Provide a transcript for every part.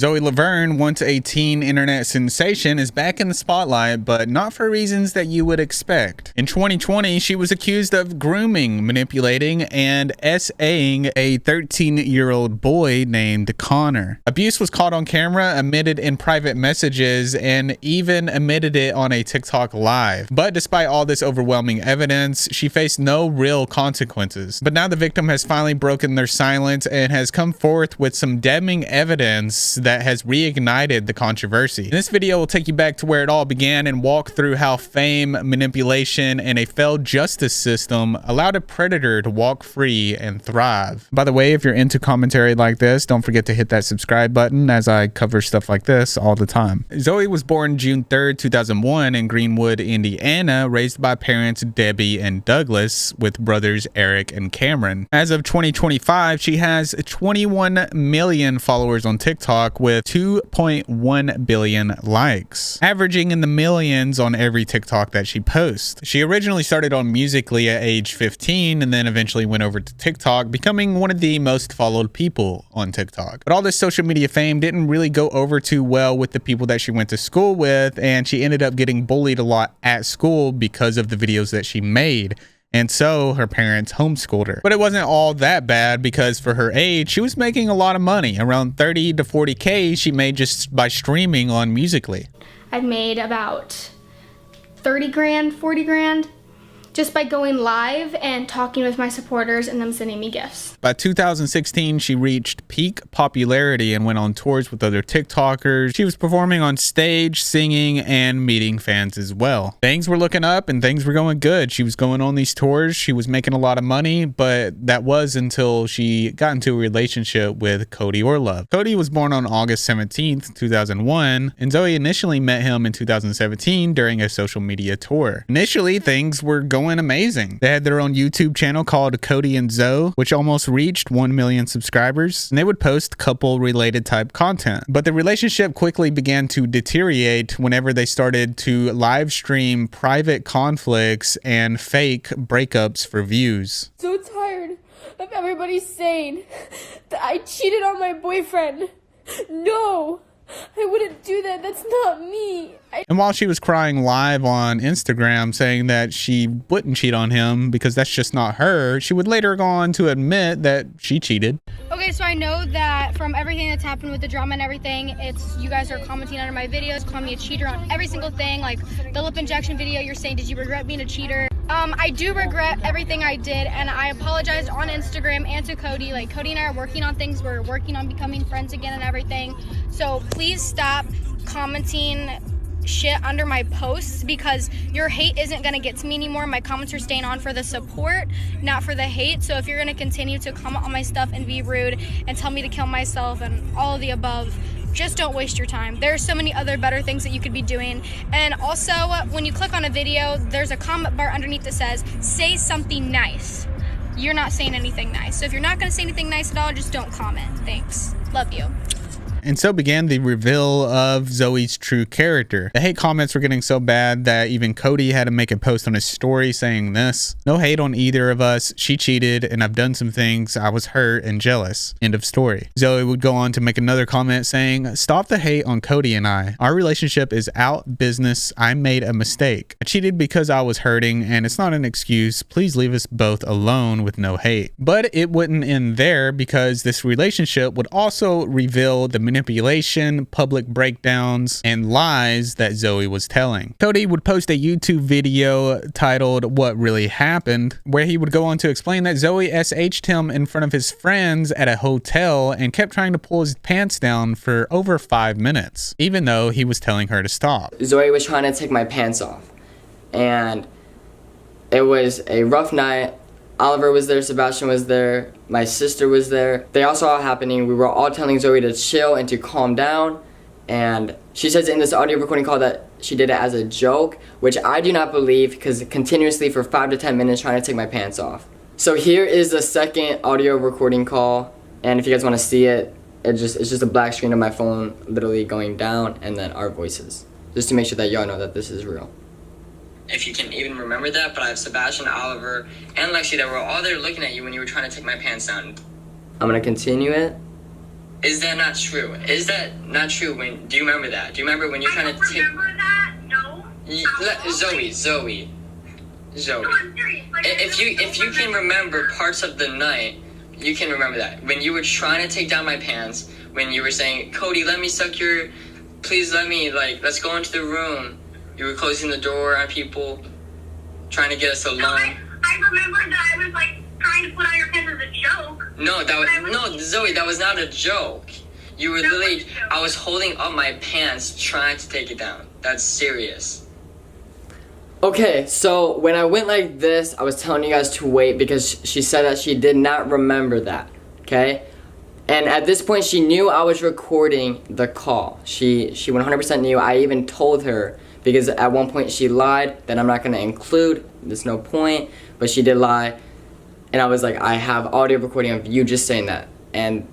Zoe Laverne, once a teen internet sensation, is back in the spotlight, but not for reasons that you would expect. In 2020, she was accused of grooming, manipulating, and SAing a 13-year-old boy named Connor. Abuse was caught on camera, admitted in private messages, and even admitted it on a TikTok live. But despite all this overwhelming evidence, she faced no real consequences. But now the victim has finally broken their silence and has come forth with some damning evidence that has reignited the controversy. This video will take you back to where it all began and walk through how fame, manipulation, and a failed justice system allowed a predator to walk free and thrive. By the way, if you're into commentary like this, don't forget to hit that subscribe button, as I cover stuff like this all the time. Zoe was born June 3rd, 2001 in Greenwood, Indiana, raised by parents Debbie and Douglas, with brothers Eric and Cameron. As of 2025, she has 21 million followers on TikTok with 2.1 billion likes, averaging in the millions on every TikTok that she posts. She originally started on Musical.ly at age 15 and then eventually went over to TikTok, becoming one of the most followed people on TikTok. But all this social media fame didn't really go over too well with the people that she went to school with, and she ended up getting bullied a lot at school because of the videos that she made. And so her parents homeschooled her. But it wasn't all that bad, because for her age, she was making a lot of money. Around 30 to 40K she made just by streaming on Musical.ly. I've made about 30 grand, 40 grand just by going live and talking with my supporters and them sending me gifts. By 2016, she reached peak popularity and went on tours with other TikTokers. She was performing on stage, singing, and meeting fans as well. Things were looking up and things were going good. She was going on these tours. She was making a lot of money, but that was until she got into a relationship with Cody Orlove. Cody was born on August 17th, 2001, and Zoe initially met him in 2017 during a social media tour. Initially, things were going amazing. They had their own YouTube channel called Cody and Zoe, which almost reached 1 million subscribers, and they would post couple related type content. But the relationship quickly began to deteriorate whenever they started to live stream private conflicts and fake breakups for views. So tired of everybody saying that I cheated on my boyfriend. No, I wouldn't do that. That's not me. And while she was crying live on Instagram saying that she wouldn't cheat on him because that's just not her, she would later go on to admit that she cheated. Okay, so I know that from everything that's happened with the drama and everything, it's you guys are commenting under my videos, calling me a cheater on every single thing. Like the lip injection video, you're saying, did you regret being a cheater? I do regret everything I did, and I apologized on Instagram and to Cody. Like, Cody and I are working on things. We're working on becoming friends again and everything. So please stop commenting shit under my posts, because your hate isn't going to get to me anymore. My comments are staying on for the support, not for the hate. So if you're going to continue to comment on my stuff and be rude and tell me to kill myself and all of the above, just don't waste your time. There's so many other better things that you could be doing. And also, when you click on a video, there's a comment bar underneath that says, say something nice. You're not saying anything nice. So if you're not going to say anything nice at all, just don't comment. Thanks. Love you. And so began the reveal of Zoe's true character. The hate comments were getting so bad that even Cody had to make a post on his story saying this: "No hate on either of us. She cheated and I've done some things. I was hurt and jealous." End of story. Zoe would go on to make another comment saying, "Stop the hate on Cody and I. Our relationship is out business. I made a mistake. I cheated because I was hurting and it's not an excuse. Please leave us both alone with no hate." But it wouldn't end there, because this relationship would also reveal the manipulation, public breakdowns, and lies that Zoe was telling. Cody would post a YouTube video titled "What Really Happened," where he would go on to explain that Zoe SH'd him in front of his friends at a hotel and kept trying to pull his pants down for over 5 minutes, even though he was telling her to stop. Zoe was trying to take my pants off, and it was a rough night. Oliver was there, Sebastian was there, my sister was there. They all saw it happening. We were all telling Zoe to chill and to calm down. And she says in this audio recording call that she did it as a joke, which I do not believe, because continuously for 5 to 10 minutes trying to take my pants off. So here is the second audio recording call. And if you guys want to see it, it's just a black screen of my phone literally going down, and then our voices. Just to make sure that y'all know that this is real. If you can even remember that, but I have Sebastian, Oliver, and Lexi that were all there looking at you when you were trying to take my pants down. I'm gonna continue it. Is that not true? Is that not true? Do you remember that? Do you remember when you're trying to take... remember that? No. Zoe. No, I'm serious. Like, if you can remember parts of the night, you can remember that. When you were trying to take down my pants, when you were saying, Cody, let me suck your... Please let me, like, let's go into the room. You were closing the door on people, trying to get us alone. I remember that I was, like, trying to put on your pants as a joke. No, Zoe, that was not a joke. You were literally, I was holding up my pants trying to take it down. That's serious. Okay, so when I went like this, I was telling you guys to wait because she said that she did not remember that, okay? And at this point, she knew I was recording the call. She 100% knew. I even told her because at one point she lied that I'm not going to include. There's no point, but she did lie. And I was like, I have audio recording of you just saying that. And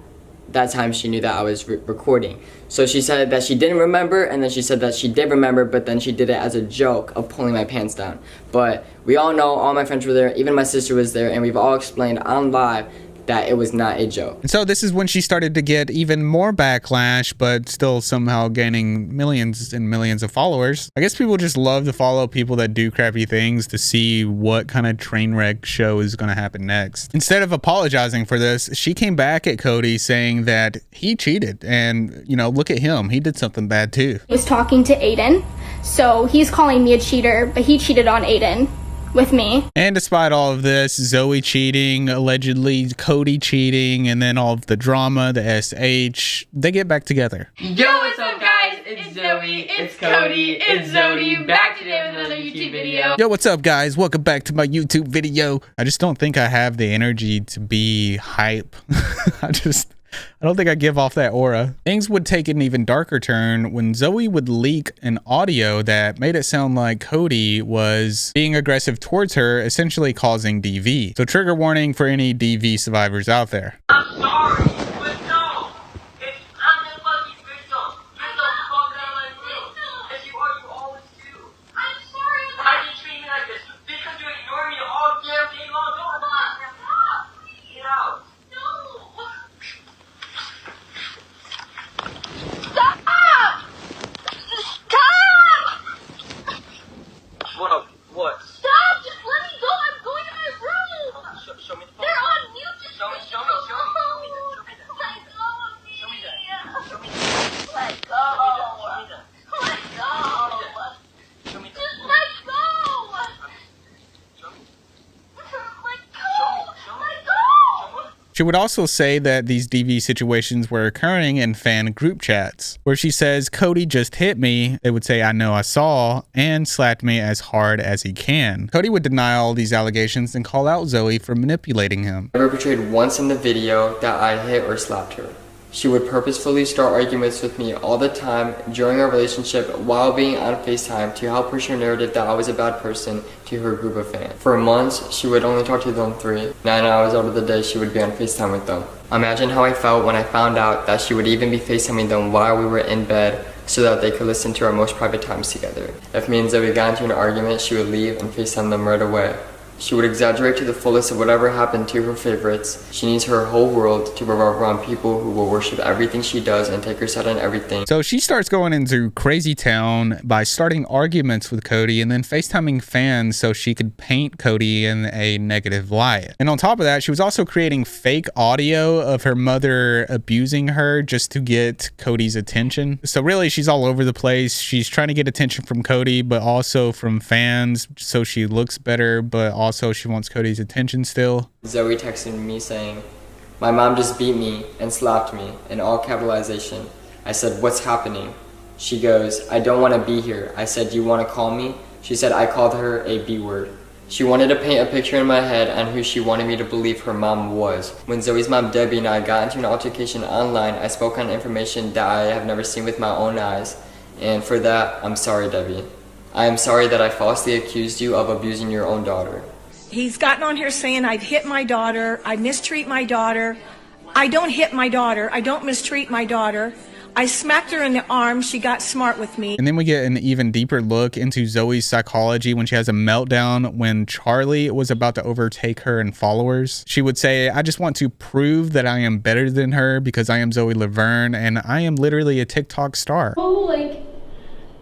that time she knew that I was recording. So she said that she didn't remember, and then she said that she did remember, but then she did it as a joke of pulling my pants down. But we all know, all my friends were there, even my sister was there, and we've all explained on live that it was not a joke. And so this is when she started to get even more backlash, but still somehow gaining millions and millions of followers. I guess people just love to follow people that do crappy things to see what kind of train wreck show is going to happen next. Instead of apologizing for this, she came back at Cody saying that he cheated and, you know, look at him. He did something bad too. He was talking to Aiden, so he's calling me a cheater, but he cheated on Aiden with me. And despite all of this, Zoe cheating, allegedly Cody cheating, and then all of the drama, the SH, they get back together. Yo, what's up guys? It's Zoe, it's Cody, it's Zoe, back today with another YouTube video. Yo, what's up guys? Welcome back to my YouTube video. I just don't think I have the energy to be hype. I don't think I give off that aura. Things would take an even darker turn when Zoe would leak an audio that made it sound like Cody was being aggressive towards her, essentially causing DV. So trigger warning for any DV survivors out there. I'm sorry, but no. I'm the fucking victim. Get the fuck out of my room. As you are, you always do. I'm sorry. Why do you treat me like this? Because you ignore me all damn day long. No, I'm not. Get out. What? Stop! Just let me go. I'm going to my room. Show me the phone. They're on mute. Just Show me that. Show me that. let go of me. Show me that. Show me that. Let go. Show me that. Let go. Show me that. Just let go. Show me. Let go. Show me. Let go. She would also say that these DV situations were occurring in fan group chats, where she says, Cody just hit me. They would say, I know I saw, and slapped me as hard as he can. Cody would deny all these allegations and call out Zoe for manipulating him. I never portrayed once in the video that I hit or slapped her. She would purposefully start arguments with me all the time during our relationship while being on FaceTime to help push her narrative that I was a bad person to her group of fans. For months, she would only talk to them 3. 9 hours out of the day, she would be on FaceTime with them. Imagine how I felt when I found out that she would even be FaceTiming them while we were in bed so that they could listen to our most private times together. If me and Zoe got into an argument, she would leave and FaceTime them right away. She would exaggerate to the fullest of whatever happened to her favorites. She needs her whole world to revolve around people who will worship everything she does and take her side on everything. So she starts going into crazy town by starting arguments with Cody and then FaceTiming fans so she could paint Cody in a negative light. And on top of that, she was also creating fake audio of her mother abusing her just to get Cody's attention. So really, she's all over the place. She's trying to get attention from Cody, but also from fans so she looks better, but also she wants Cody's attention still. Zoe texted me saying, my mom just beat me and slapped me, in all capitalization. I said, what's happening? She goes, I don't want to be here. I said, you want to call me? She said I called her a B word. She wanted to paint a picture in my head on who she wanted me to believe her mom was. When Zoe's mom Debbie and I got into an altercation online, I spoke on information that I have never seen with my own eyes. And for that, I'm sorry, Debbie. I am sorry that I falsely accused you of abusing your own daughter. He's gotten on here saying I've hit my daughter, I mistreat my daughter. I don't hit my daughter, I don't mistreat my daughter. I smacked her in the arm. She got smart with me. And then we get an even deeper look into Zoe's psychology when she has a meltdown when Charlie was about to overtake her in followers. She would say, I just want to prove that I am better than her because I am Zoe Laverne and I am literally a TikTok star. So, like,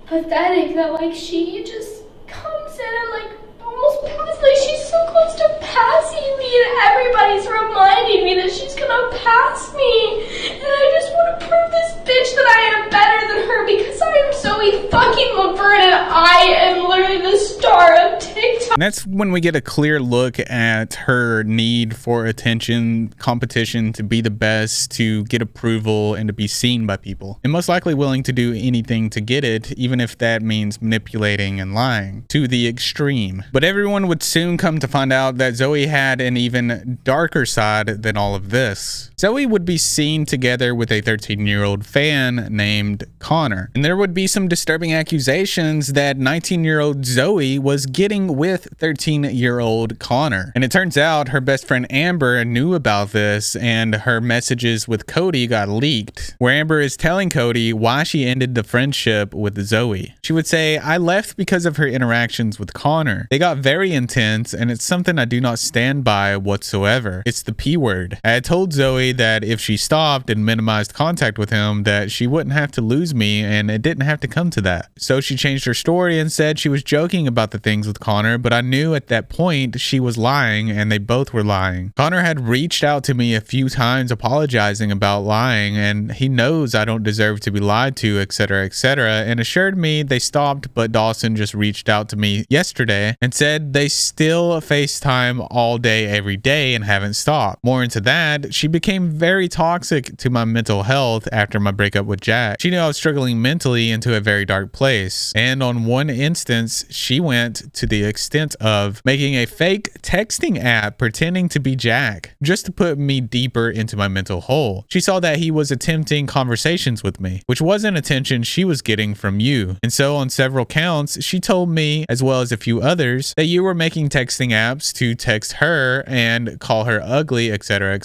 pathetic that, like, she just comes in and, like, almost proves, like, she's so close to passing me and everybody's reminding me that she's gonna pass me. And I just want to prove this bitch that I am better than her because I am Zoe fucking Laverne and I am literally the star of TikTok. And that's when we get a clear look at her need for attention, competition, to be the best, to get approval, and to be seen by people. And most likely willing to do anything to get it, even if that means manipulating and lying to the extreme. But everyone would soon come to find out that Zoe had an even darker side than all of this. Zoe would be seen together with a 13-year-old fan named Connor. And there would be some disturbing accusations that 19-year-old Zoe was getting with 13-year-old Connor. And it turns out her best friend Amber knew about this and her messages with Cody got leaked, where Amber is telling Cody why she ended the friendship with Zoe. She would say, I left because of her interactions with Connor. They got very intense and it's something I do not stand by whatsoever. It's the P word. I had told Zoe that if she stopped and minimized contact with him that she wouldn't have to lose me and it didn't have to come to that. So she changed her story and said she was joking about the things with Connor, but I knew at that point she was lying and they both were lying. Connor had reached out to me a few times apologizing about lying and he knows I don't deserve to be lied to, etc., and assured me they stopped, but Dawson just reached out to me yesterday and said they still FaceTime all day every day and haven't stopped. More into that, she became very toxic to my mental health after my breakup with Jack. She knew I was struggling mentally into a very dark place, and on one instance she went to the extent of making a fake texting app pretending to be Jack just to put me deeper into my mental hole. She saw that he was attempting conversations with me, which wasn't attention she was getting from you, and so on several counts she told me, as well as a few others, that you were making texting apps to text her and call her ugly, etc.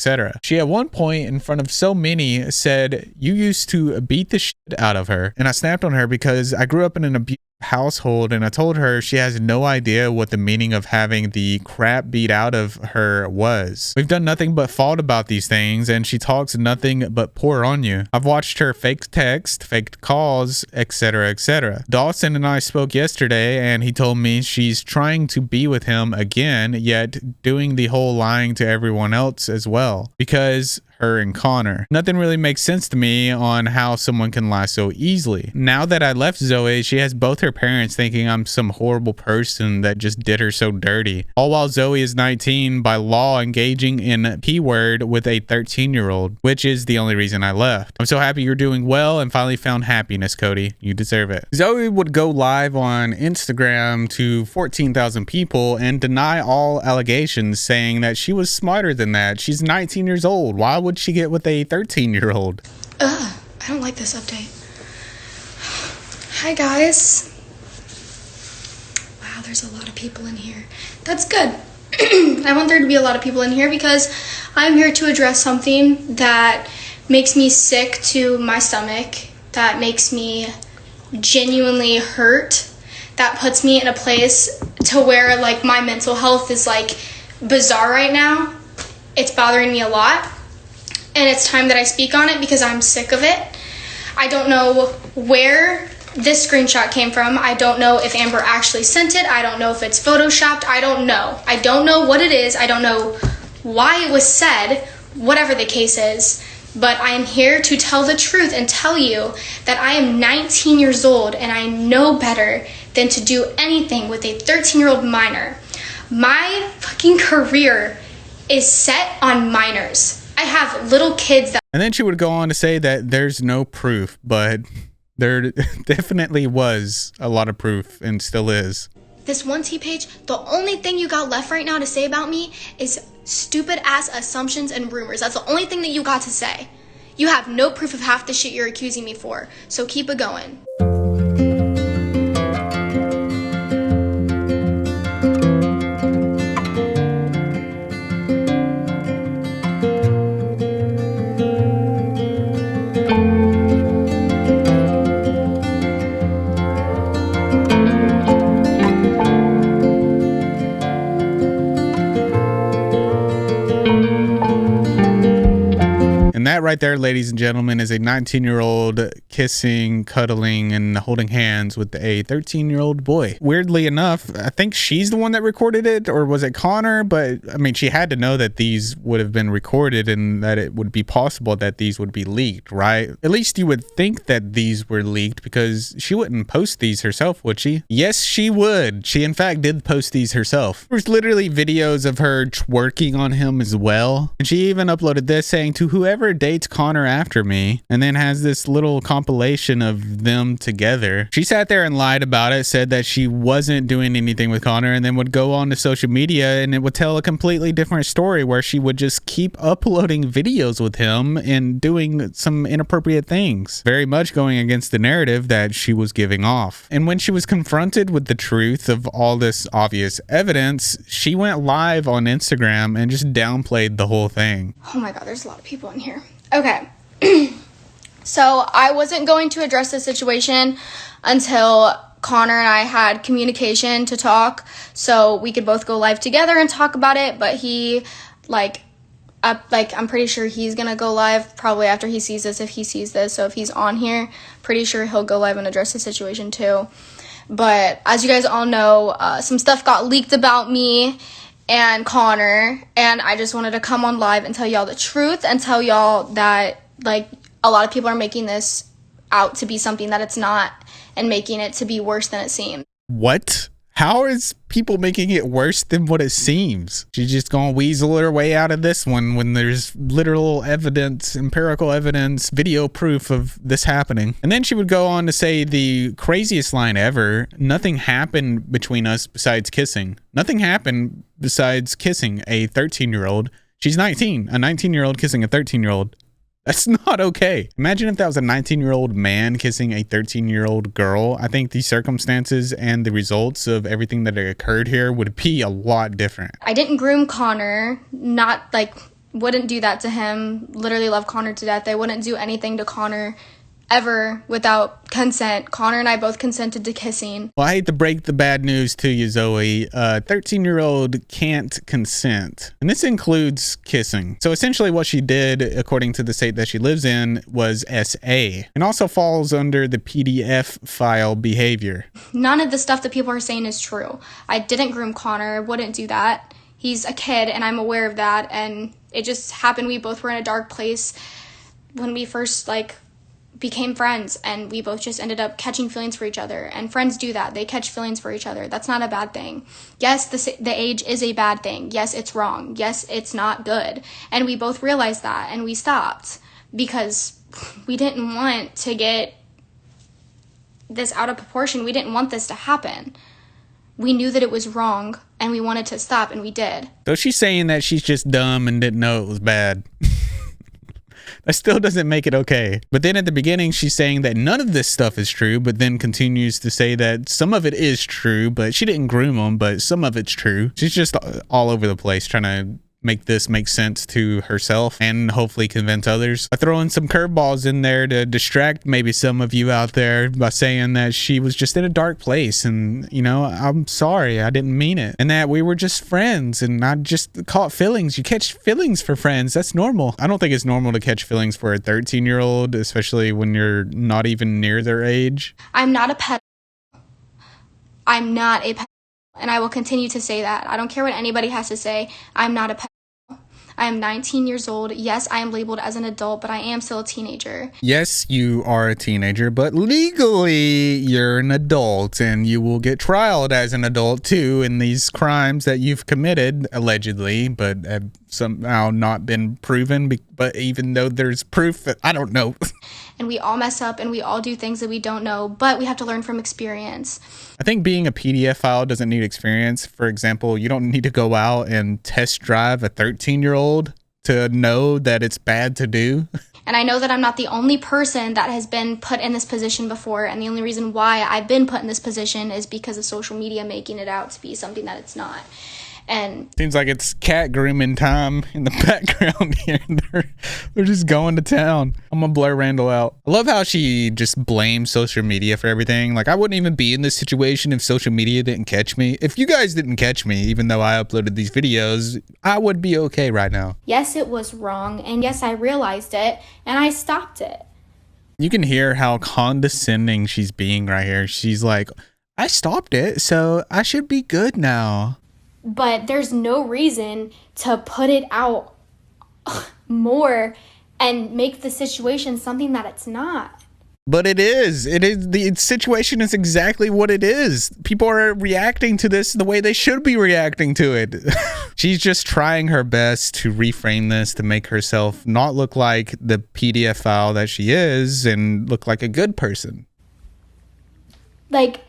She at one point in front of so many said you used to beat the shit out of her, and I snapped on her because I grew up in an abusive household, and I told her she has no idea what the meaning of having the crap beat out of her was. We've done nothing but fault about these things, and she talks nothing but poor on you. I've watched her fake text, fake calls, etc. Dawson and I spoke yesterday, and he told me she's trying to be with him again, yet doing the whole lying to everyone else as well, because her and Connor. Nothing really makes sense to me on how someone can lie so easily. Now that I left Zoe, she has both her parents thinking I'm some horrible person that just did her so dirty. All while Zoe is 19 by law engaging in P word with a 13-year-old, which is the only reason I left. I'm so happy you're doing well and finally found happiness, Cody. You deserve it. Zoe would go live on Instagram to 14,000 people and deny all allegations, saying that she was smarter than that. She's 19 years old. Why would she get with a 13-year-old? I don't like this update. Hi guys. Wow, there's a lot of people in here. That's good. I want there to be a lot of people in here because I'm here to address something that makes me sick to my stomach, that makes me genuinely hurt, that puts me in a place to where like my mental health is like bizarre right now. It's bothering me a lot. And it's time that I speak on it because I'm sick of it. I don't know where this screenshot came from. I don't know if Amber actually sent it. I don't know if it's photoshopped. I don't know. I don't know what it is. I don't know why it was said, whatever the case is. But I am here to tell the truth and tell you that I am 19 years old and I know better than to do anything with a 13-year-old minor. My fucking career is set on minors. I have little kids that... And then she would go on to say that there's no proof, but there definitely was a lot of proof and still is. This 1T page, the only thing you got left right now to say about me is stupid ass assumptions and rumors. That's the only thing that you got to say. You have no proof of half the shit you're accusing me for, so keep it going. That right there, ladies and gentlemen, is a 19-year-old kissing, cuddling, and holding hands with a 13-year-old boy. Weirdly enough, I think she's the one that recorded it, or was it Connor? But I mean, she had to know that these would have been recorded and that it would be possible that these would be leaked, right? At least you would think that these were leaked, because she wouldn't post these herself, would she? Yes, she would. She in fact did post these herself. There's literally videos of her twerking on him as well. And she even uploaded this saying, "To whoever dates Connor after me," and then has this little compilation of them together. She sat there and lied about it, said that she wasn't doing anything with Connor, and then would go on to social media and it would tell a completely different story where she would just keep uploading videos with him and doing some inappropriate things, very much going against the narrative that she was giving off. And when she was confronted with the truth of all this obvious evidence, she went live on Instagram and just downplayed the whole thing. Oh my god, there's a lot of people in here. Okay. So I wasn't going to address this situation until Connor and I had communication to talk so we could both go live together and talk about it, but he I'm pretty sure he's gonna go live probably after he sees this, if he sees this. So if he's on here, pretty sure he'll go live and address the situation too. But as you guys all know, some stuff got leaked about me and Connor, and I just wanted to come on live and tell y'all the truth and tell y'all that like a lot of people are making this out to be something that it's not and making it to be worse than it seems. What? How is people making it worse than what it seems? She's just gonna weasel her way out of this one when there's literal evidence, empirical evidence, video proof of this happening. And then she would go on to say the craziest line ever: "Nothing happened between us besides kissing." Nothing happened besides kissing a 13-year-old. She's 19, a 19-year-old kissing a 13-year-old. That's not okay. Imagine if that was a 19-year-old man kissing a 13-year-old girl. I think the circumstances and the results of everything that occurred here would be a lot different. I didn't groom Connor, wouldn't do that to him. Literally love Connor to death. I wouldn't do anything to Connor ever without consent. Connor and I both consented to kissing. Well, I hate to break the bad news to you, Zoe. 13-year-old can't consent. And this includes kissing. So essentially what she did, according to the state that she lives in, was SA. And also falls under the PDF file behavior. None of the stuff that people are saying is true. I didn't groom Connor. Wouldn't do that. He's a kid and I'm aware of that. And it just happened. We both were in a dark place when we first became friends, and we both just ended up catching feelings for each other. And friends do that. They catch feelings for each other. That's not a bad thing. Yes, the age is a bad thing. Yes, it's wrong. Yes, it's not good. And we both realized that, and we stopped because we didn't want to get this out of proportion. We didn't want this to happen. We knew that it was wrong, and we wanted to stop, and we did. So she's saying that she's just dumb and didn't know it was bad. That still doesn't make it okay. But then at the beginning, she's saying that none of this stuff is true, but then continues to say that some of it is true, but she didn't groom them, but some of it's true. She's just all over the place trying to make this make sense to herself and hopefully convince others. I throw in some curveballs in there to distract maybe some of you out there by saying that she was just in a dark place and, you know, I'm sorry, I didn't mean it. And that we were just friends and I just caught feelings. You catch feelings for friends. That's normal. I don't think it's normal to catch feelings for a 13-year-old, especially when you're not even near their age. I'm not a pedophile. I'm not a pedophile. And I will continue to say that. I don't care what anybody has to say. I'm not a pedophile. I am 19 years old. Yes, I am labeled as an adult, but I am still a teenager. Yes, you are a teenager, but legally you're an adult and you will get trialed as an adult too in these crimes that you've committed, allegedly, but have somehow not been proven. But even though there's proof that I don't know. And we all mess up and we all do things that we don't know, but we have to learn from experience. I think being a PDF file doesn't need experience. For example, you don't need to go out and test drive a 13-year-old to know that it's bad to do. And I know that I'm not the only person that has been put in this position before. And the only reason why I've been put in this position is because of social media making it out to be something that it's not. And seems like it's cat grooming time in the background here. They're just going to town. I'm gonna blur Randall out. I love how she just blames social media for everything. Like, I wouldn't even be in this situation if social media didn't catch me. If you guys didn't catch me, even though I uploaded these videos, I would be okay right now. yes, it was wrong, and yes, I realized it, and I stopped it. You can hear how condescending she's being right here. She's like, I stopped it, so I should be good now. But there's no reason to put it out more and make the situation something that it's not. But it is. It is. The situation is exactly what it is. People are reacting to this the way they should be reacting to it. She's just trying her best to reframe this to make herself not look like the PDF file that she is and look like a good person. Like,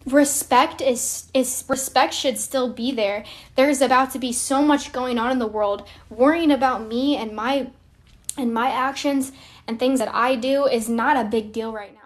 respect respect should still be there. There's about to be so much going on in the world. Worrying about me and my actions and things that I do is not a big deal right now.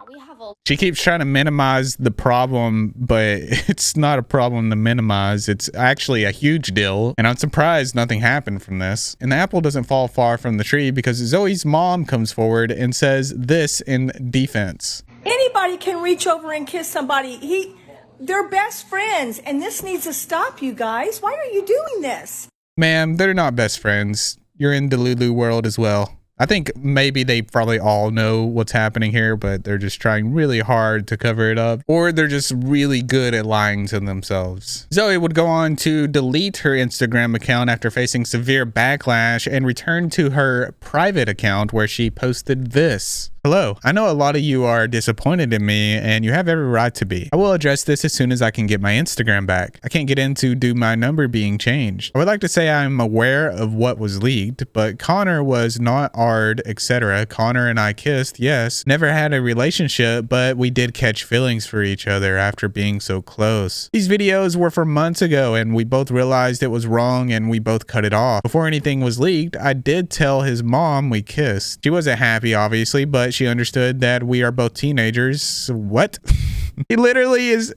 She keeps trying to minimize the problem, but it's not a problem to minimize. It's actually a huge deal, and I'm surprised nothing happened from this. And the apple doesn't fall far from the tree because Zoe's mom comes forward and says this in defense. Anybody can reach over and kiss somebody. They're best friends, and this needs to stop, you guys. Why are you doing this? Ma'am, they're not best friends. You're in the Lulu world as well. I think maybe they probably all know what's happening here, but they're just trying really hard to cover it up, or they're just really good at lying to themselves. Zoe would go on to delete her Instagram account after facing severe backlash and return to her private account where she posted this. Hello, I know a lot of you are disappointed in me, and you have every right to be. I will address this as soon as I can get my Instagram back. I can't get into due my number being changed. I would like to say I'm aware of what was leaked, but Connor was not hard, etc. Connor and I kissed, yes. Never had a relationship, but we did catch feelings for each other after being so close. These videos were from months ago, and we both realized it was wrong, and we both cut it off. Before anything was leaked, I did tell his mom we kissed. She wasn't happy, obviously, but she understood that we are both teenagers. What? He literally is,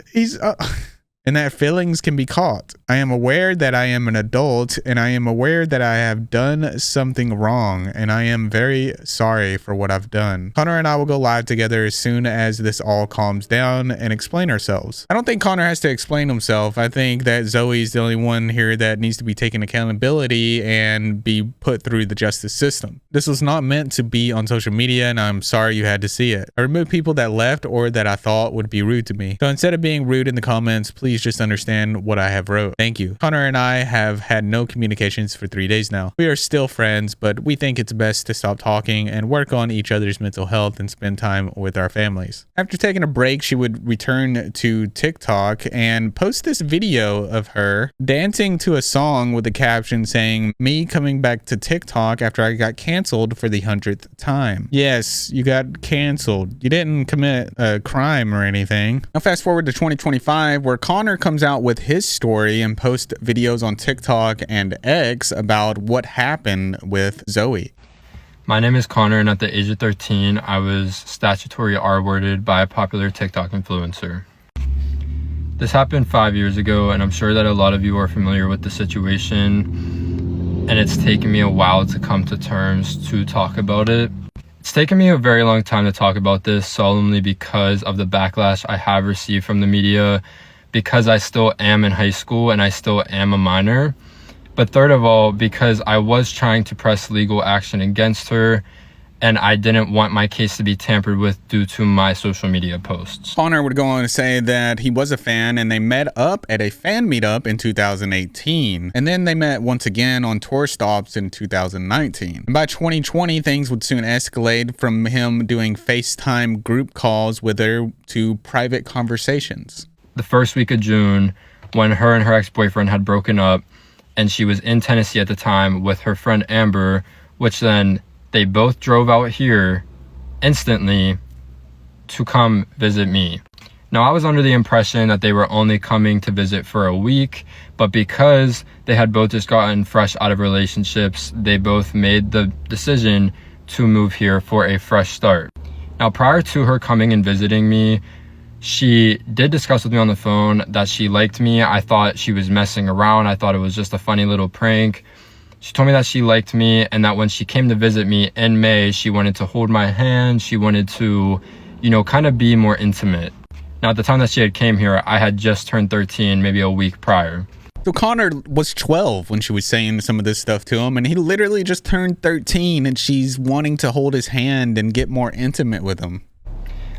and that feelings can be caught. I am aware that I am an adult, and I am aware that I have done something wrong, and I am very sorry for what I've done. Connor and I will go live together as soon as this all calms down and explain ourselves. I don't think Connor has to explain himself. I think that Zoe's the only one here that needs to be taken accountability and be put through the justice system. This was not meant to be on social media, and I'm sorry you had to see it. I removed people that left or that I thought would be rude to me. So instead of being rude in the comments, please just understand what I have wrote. Thank you. Connor and I have had no communications for 3 days now. We are still friends, but we think it's best to stop talking and work on each other's mental health and spend time with our families. After taking a break, she would return to TikTok and post this video of her dancing to a song with a caption saying, "Me coming back to TikTok after I got canceled for the 100th time." Yes, you got canceled. You didn't commit a crime or anything. Now fast forward to 2025, where Connor comes out with his story and posts videos on TikTok and X about what happened with Zoe. My name is Connor, and at the age of 13, I was statutory R-worded by a popular TikTok influencer. This happened 5 years ago, and I'm sure that a lot of you are familiar with the situation, and it's taken me a while to come to terms to talk about it. It's taken me a very long time to talk about this solemnly because of the backlash I have received from the media, because I still am in high school and I still am a minor. But third of all, because I was trying to press legal action against her, and I didn't want my case to be tampered with due to my social media posts. Connor would go on to say that he was a fan and they met up at a fan meetup in 2018. And then they met once again on tour stops in 2019. And by 2020, things would soon escalate from him doing FaceTime group calls with her to private conversations. The first week of June, when her and her ex-boyfriend had broken up, and she was in Tennessee at the time with her friend Amber, which then they both drove out here instantly to come visit me. Now, I was under the impression that they were only coming to visit for a week, but because they had both just gotten fresh out of relationships, they both made the decision to move here for a fresh start. Now, prior to her coming and visiting me, She did discuss with me on the phone that she liked me. I thought she was messing around. I thought it was just a funny little prank. She told me that she liked me and that when she came to visit me in May, she wanted to hold my hand. She wanted to, you know, kind of be more intimate. Now, at the time that she had came here, I had just turned 13, maybe a week prior. So Connor was 12 when she was saying some of this stuff to him, and he literally just turned 13, and she's wanting to hold his hand and get more intimate with him.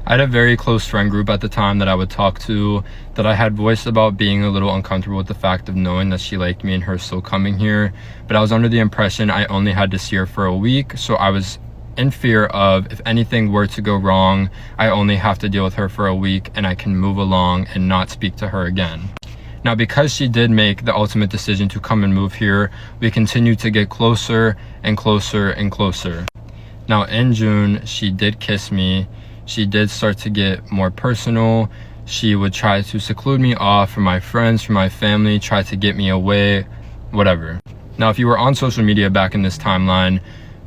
I had a very close friend group at the time that I would talk to, that I had voiced about being a little uncomfortable with the fact of knowing that she liked me and her still coming here. But I was under the impression I only had to see her for a week, so I was in fear of if anything were to go wrong, I only have to deal with her for a week and I can move along and not speak to her again. Now, because she did make the ultimate decision to come and move here, we continued to get closer and closer and closer. Now, in June, she did kiss me. She did start to get more personal. She would try to seclude me off from my friends, from my family, try to get me away, whatever. Now, if you were on social media back in this timeline,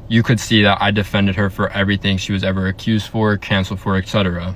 you could see that I defended her for everything she was ever accused for, canceled for, etc.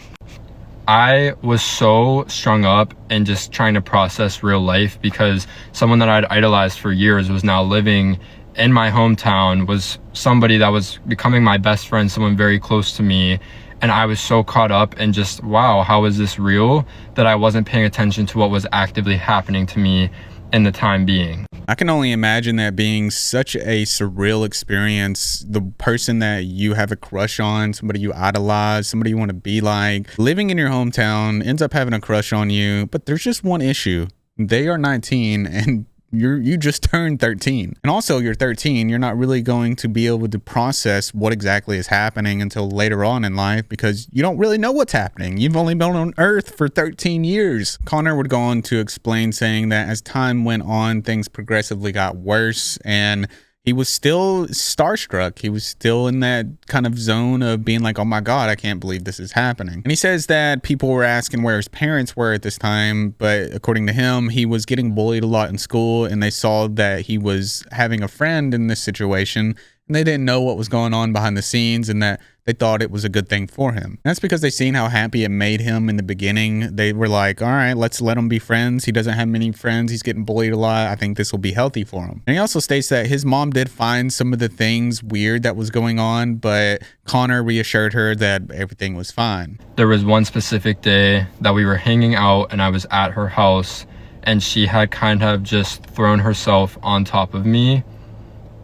I was so strung up and just trying to process real life because someone that I'd idolized for years was now living in my hometown, was somebody that was becoming my best friend, someone very close to me. And I was so caught up and just, wow, how is this real? That I wasn't paying attention to what was actively happening to me in the time being. I can only imagine that being such a surreal experience. The person that you have a crush on, somebody you idolize, somebody you want to be like, living in your hometown, ends up having a crush on you. But there's just one issue. They are 19 and you just turned 13. And also, you're 13, you're not really going to be able to process what exactly is happening until later on in life because you don't really know what's happening. You've only been on Earth for 13 years. Connor would go on to explain, saying that as time went on, things progressively got worse and he was still starstruck. He was still in that kind of zone of being like, oh my God, I can't believe this is happening. And he says that people were asking where his parents were at this time, but according to him, he was getting bullied a lot in school and they saw that he was having a friend in this situation and they didn't know what was going on behind the scenes and that they thought it was a good thing for him. And that's because they seen how happy it made him in the beginning. They were like, all right, let's let him be friends. He doesn't have many friends. He's getting bullied a lot. I think this will be healthy for him. And he also states that his mom did find some of the things weird that was going on, but Connor reassured her that everything was fine. There was one specific day that we were hanging out and I was at her house and she had kind of just thrown herself on top of me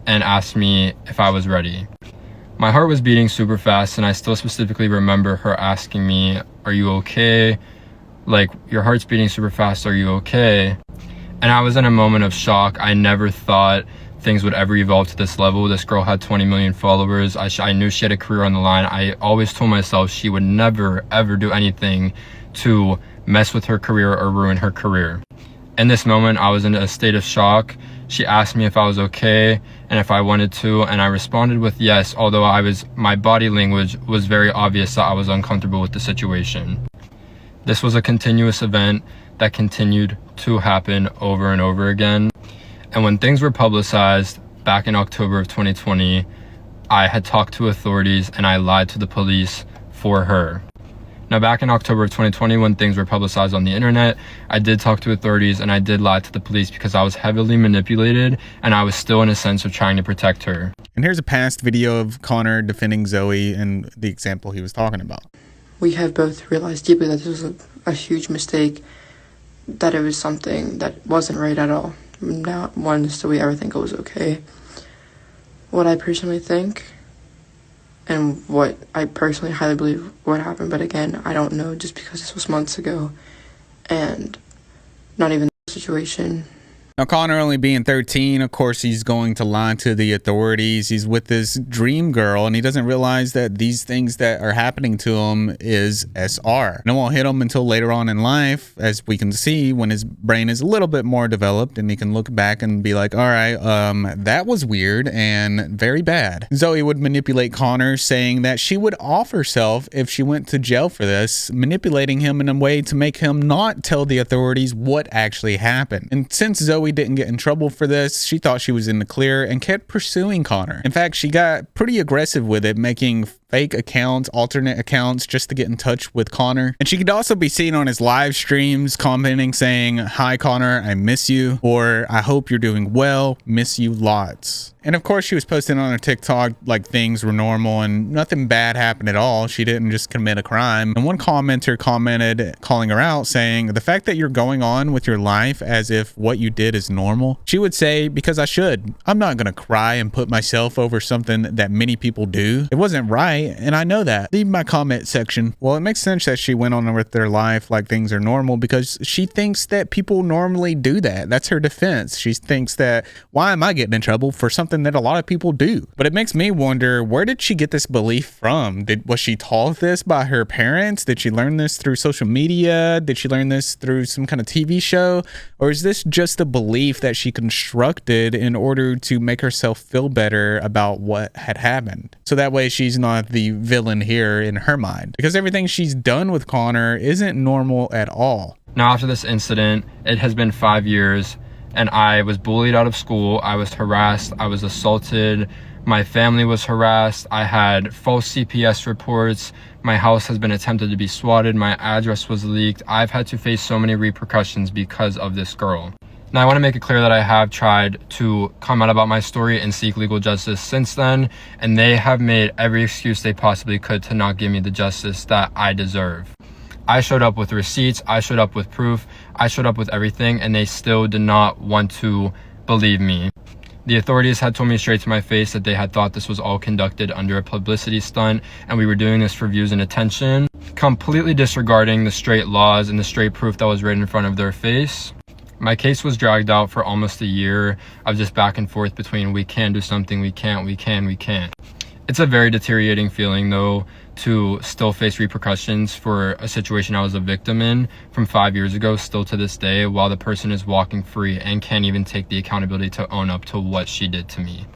and asked me if I was ready. My heart was beating super fast and I still specifically remember her asking me, are you okay? Like, your heart's beating super fast, are you okay? And I was in a moment of shock. I never thought things would ever evolve to this level. This girl had 20 million followers. I knew she had a career on the line. I always told myself she would never ever do anything to mess with her career or ruin her career. In this moment, I was in a state of shock. She asked me if I was okay and if I wanted to, and I responded with yes, although my body language was very obvious that I was uncomfortable with the situation. This was a continuous event that continued to happen over and over again. And when things were publicized back in October of 2020, I had talked to authorities and I lied to the police for her. Now, back in October of 2020, when things were publicized on the internet, I did talk to authorities and I did lie to the police because I was heavily manipulated and I was still in a sense of trying to protect her. And here's a past video of Connor defending Zoe and the example he was talking about. We have both realized deeply that this was a huge mistake, that it was something that wasn't right at all. Not once do we ever think it was okay. What I personally think and what I personally highly believe what happened, but again, I don't know just because this was months ago and not even the situation. Now, Connor only being 13, of course, he's going to lie to the authorities. He's with this dream girl, and he doesn't realize that these things that are happening to him is SR. And it won't hit him until later on in life, as we can see, when his brain is a little bit more developed, and he can look back and be like, all right, that was weird and very bad. Zoe would manipulate Connor, saying that she would off herself if she went to jail for this, manipulating him in a way to make him not tell the authorities what actually happened. And since Zoe didn't get in trouble for this, she thought she was in the clear and kept pursuing Connor. In fact, she got pretty aggressive with it, making fake accounts, alternate accounts, just to get in touch with Connor. And she could also be seen on his live streams commenting saying, "Hi Connor, I miss you," or "I hope you're doing well, miss you lots." And of course, she was posting on her TikTok like things were normal and nothing bad happened at all. She didn't just commit a crime. And one commenter commented, calling her out, saying, "The fact that you're going on with your life as if what you did is normal." She would say, "Because I should. I'm not going to cry and put myself over something that many people do. It wasn't right, and I know that. Leave my comment section." Well, it makes sense that she went on with their life like things are normal because she thinks that people normally do that. That's her defense. She thinks that, why am I getting in trouble for something that a lot of people do? But it makes me wonder, where did she get this belief from? Was she taught this by her parents? Did she learn this through social media? Did she learn this through some kind of TV show? Or is this just a belief that she constructed in order to make herself feel better about what had happened? So that way she's not the villain here in her mind. Because everything she's done with Connor isn't normal at all. Now, after this incident, it has been 5 years, and I was bullied out of school. I was harassed. I was assaulted. My family was harassed. I had false CPS reports. My house has been attempted to be swatted. My address was leaked. I've had to face so many repercussions because of this girl. Now, I want to make it clear that I have tried to come out about my story and seek legal justice since then, and they have made every excuse they possibly could to not give me the justice that I deserve. I showed up with receipts, I showed up with proof, I showed up with everything, and they still did not want to believe me. The authorities had told me straight to my face that they had thought this was all conducted under a publicity stunt and we were doing this for views and attention, completely disregarding the straight laws and the straight proof that was right in front of their face. My case was dragged out for almost a year of just back and forth between we can do something, we can't, we can, we can't. It's a very deteriorating feeling though to still face repercussions for a situation I was a victim in from 5 years ago, still to this day, while the person is walking free and can't even take the accountability to own up to what she did to me.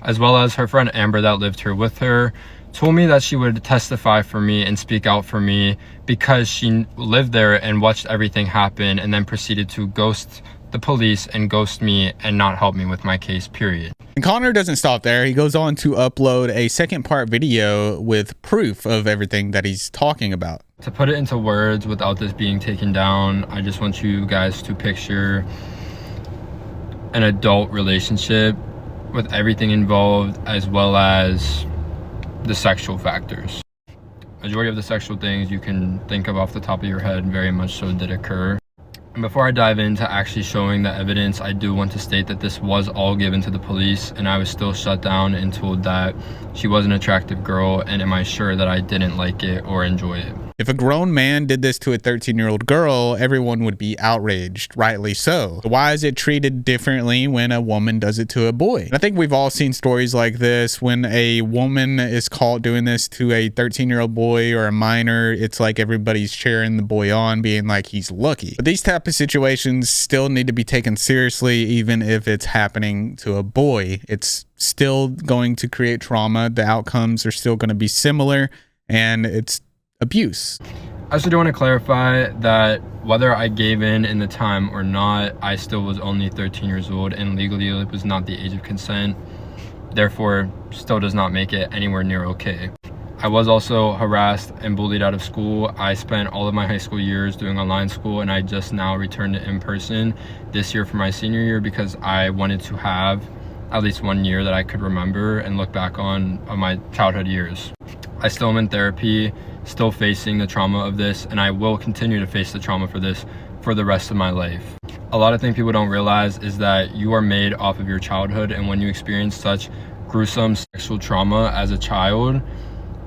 As well as her friend Amber that lived here with her told me that she would testify for me and speak out for me because she lived there and watched everything happen and then proceeded to ghost the police and ghost me and not help me with my case, period. And Connor doesn't stop there. He goes on to upload a second part video with proof of everything that he's talking about. To put it into words without this being taken down, I just want you guys to picture an adult relationship with everything involved as well as the sexual factors. Majority of the sexual things you can think of off the top of your head very much so did occur. And before I dive into actually showing the evidence, I do want to state that this was all given to the police and I was still shut down and told that she was an attractive girl, and am I sure that I didn't like it or enjoy it. If a grown man did this to a 13-year-old girl, everyone would be outraged, rightly so. Why is it treated differently when a woman does it to a boy? And I think we've all seen stories like this. When a woman is caught doing this to a 13-year-old boy or a minor, it's like everybody's cheering the boy on, being like he's lucky. But these type of situations still need to be taken seriously, even if it's happening to a boy. It's still going to create trauma. The outcomes are still going to be similar, and it's abuse. I also do want to clarify that whether I gave in the time or not, I still was only 13 years old and legally it was not the age of consent. Therefore, still does not make it anywhere near okay. I was also harassed and bullied out of school. I spent all of my high school years doing online school, and I just now returned to in-person this year for my senior year because I wanted to have at least 1 year that I could remember and look back on my childhood years. I still am in therapy, still facing the trauma of this, and I will continue to face the trauma for this for the rest of my life. A lot of things people don't realize is that you are made off of your childhood, and when you experience such gruesome sexual trauma as a child,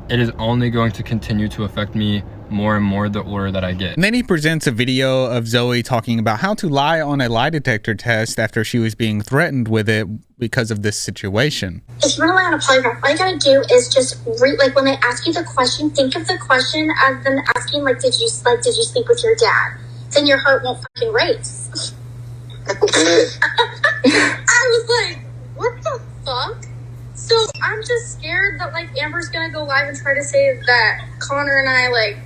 it is only going to continue to affect me more and more the older that I get. And then he presents a video of Zoe talking about how to lie on a lie detector test after she was being threatened with it because of this situation. If you want to lie on a polygraph, all you gotta do is just like when they ask you the question, think of the question as them asking did you sleep with your dad? Then your heart won't fucking race. I was like, what the fuck? So I'm just scared that Amber's gonna go live and try to say that Connor and I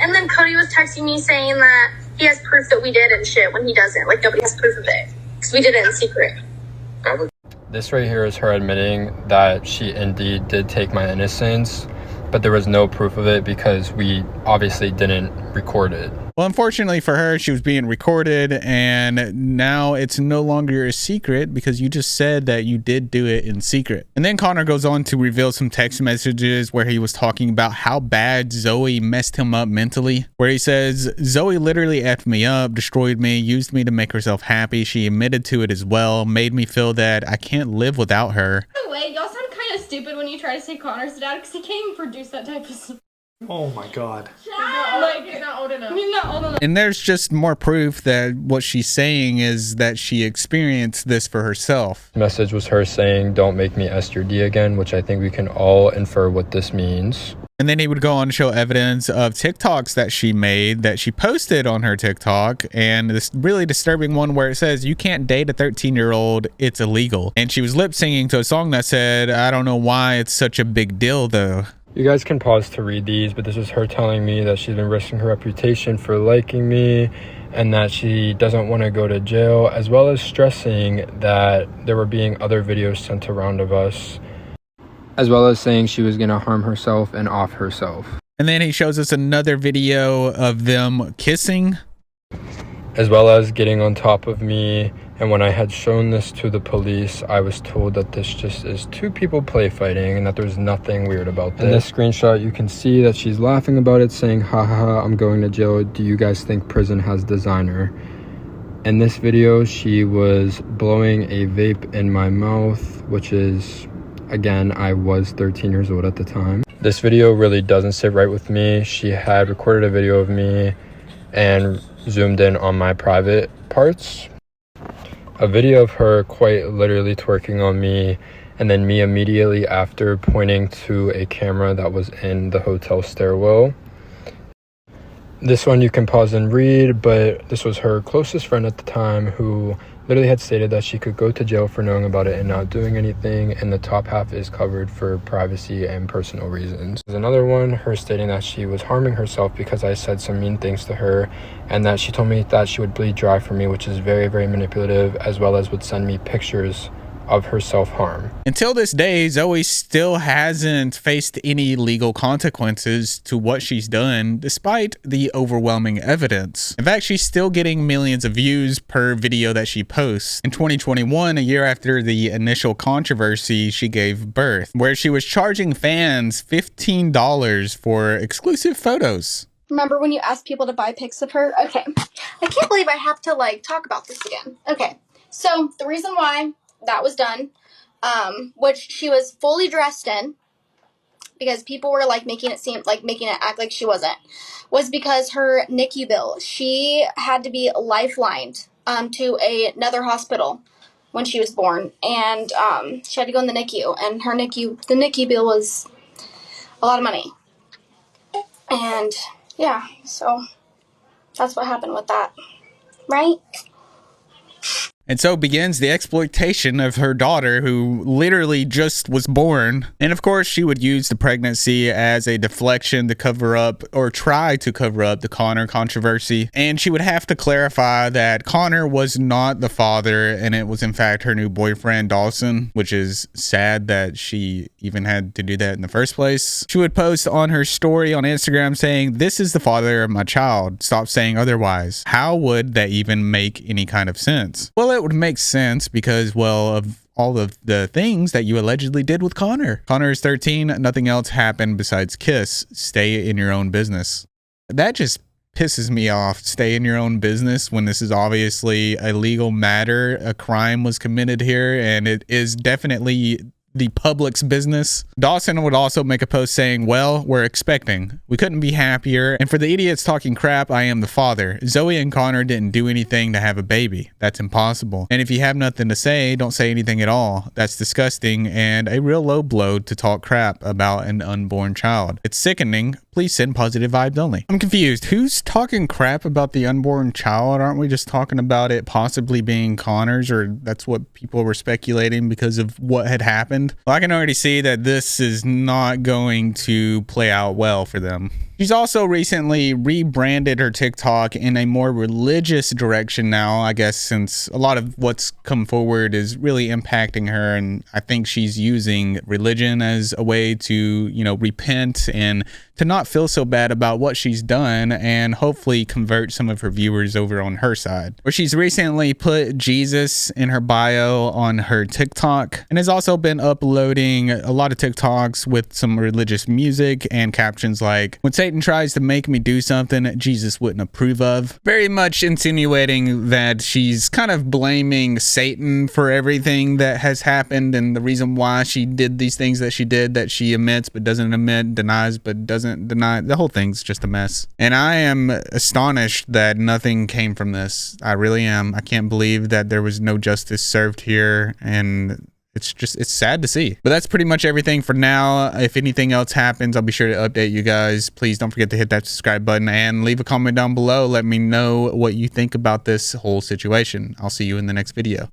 and then Cody was texting me saying that he has proof that we did and shit when he doesn't. Nobody has proof of it because we did it in secret. This right here is her admitting that she indeed did take my innocence. but there was no proof of it because we obviously didn't record it. Well, unfortunately for her, she was being recorded, and now it's no longer a secret because you just said that you did do it in secret. And then Connor goes on to reveal some text messages where he was talking about how bad Zoe messed him up mentally, where he says, Zoe literally effed me up, destroyed me, used me to make herself happy. She admitted to it as well, made me feel that I can't live without her. By the way, y'all sound kind of stupid when you try to say Connor's dad because he can't even produce that type of stuff. Oh my god. He's not old enough. And there's just more proof that what she's saying is that she experienced this for herself. The message was her saying, don't make me Esther D again, which I think we can all infer what this means. And then he would go on to show evidence of TikToks that she made, that she posted on her TikTok, and this really disturbing one where it says, you can't date a 13-year-old, it's illegal. And she was lip singing to a song that said, I don't know why it's such a big deal though. You guys can pause to read these, but this is her telling me that she's been risking her reputation for liking me and that she doesn't want to go to jail, as well as stressing that there were being other videos sent around of us, as well as saying she was going to harm herself and off herself. And then he shows us another video of them kissing, as well as getting on top of me. And when I had shown this to the police, I was told that this just is two people play fighting and that there's nothing weird about this. In this screenshot, you can see that she's laughing about it, saying, ha ha ha, I'm going to jail. Do you guys think prison has designer? In this video, she was blowing a vape in my mouth, which is, again, I was 13 years old at the time. This video really doesn't sit right with me. She had recorded a video of me and zoomed in on my private parts. A video of her quite literally twerking on me, and then me immediately after pointing to a camera that was in the hotel stairwell. This one you can pause and read, but this was her closest friend at the time who literally had stated that she could go to jail for knowing about it and not doing anything, and the top half is covered for privacy and personal reasons. There's another one, her stating that she was harming herself because I said some mean things to her, and that she told me that she would bleed dry for me, which is very, very manipulative, as well as would send me pictures of her self-harm. Until this day, Zoe still hasn't faced any legal consequences to what she's done, despite the overwhelming evidence. In fact, she's still getting millions of views per video that she posts. In 2021, a year after the initial controversy, she gave birth, where she was charging fans $15 for exclusive photos. Remember when you asked people to buy pics of her? Okay. I can't believe I have to talk about this again. Okay. So the reason why that was done, which she was fully dressed in, because people were making it act like she wasn't, was because her NICU bill. She had to be lifelined to another hospital when she was born, and she had to go in the NICU, and the NICU bill was a lot of money. And yeah, so that's what happened with that, right? And so begins the exploitation of her daughter, who literally just was born. And of course, she would use the pregnancy as a deflection to cover up, or try to cover up, the Connor controversy. And she would have to clarify that Connor was not the father, and it was in fact her new boyfriend, Dawson, which is sad that she even had to do that in the first place. She would post on her story on Instagram saying, "This is the father of my child. Stop saying otherwise." How would that even make any kind of sense? Well, it would make sense because, well, of all of the things that you allegedly did with Connor. Connor is 13. Nothing else happened besides kiss. Stay in your own business. That just pisses me off. Stay in your own business when this is obviously a legal matter. A crime was committed here, and it is definitely the public's business. Dawson would also make a post saying, "Well, we're expecting. We couldn't be happier. And for the idiots talking crap, I am the father. Zoe and Connor didn't do anything to have a baby. That's impossible. And if you have nothing to say, don't say anything at all. That's disgusting and a real low blow to talk crap about an unborn child. It's sickening. Please send positive vibes only." I'm confused. Who's talking crap about the unborn child? Aren't we just talking about it possibly being Connor's, or that's what people were speculating because of what had happened? Well, I can already see that this is not going to play out well for them. She's also recently rebranded her TikTok in a more religious direction now, I guess, since a lot of what's come forward is really impacting her. And I think she's using religion as a way to, you know, repent and to not feel so bad about what she's done and hopefully convert some of her viewers over on her side. Where she's recently put Jesus in her bio on her TikTok and has also been uploading a lot of TikToks with some religious music and captions like, "When Satan tries to make me do something Jesus wouldn't approve of." Very much insinuating that she's kind of blaming Satan for everything that has happened and the reason why she did these things that she did, that she admits but doesn't admit, denies but doesn't deny. The whole thing's just a mess. And I am astonished that nothing came from this. I really am. I can't believe that there was no justice served here, and it's sad to see. But that's pretty much everything for now. If anything else happens, I'll be sure to update you guys. Please don't forget to hit that subscribe button and leave a comment down below. Let me know what you think about this whole situation. I'll see you in the next video.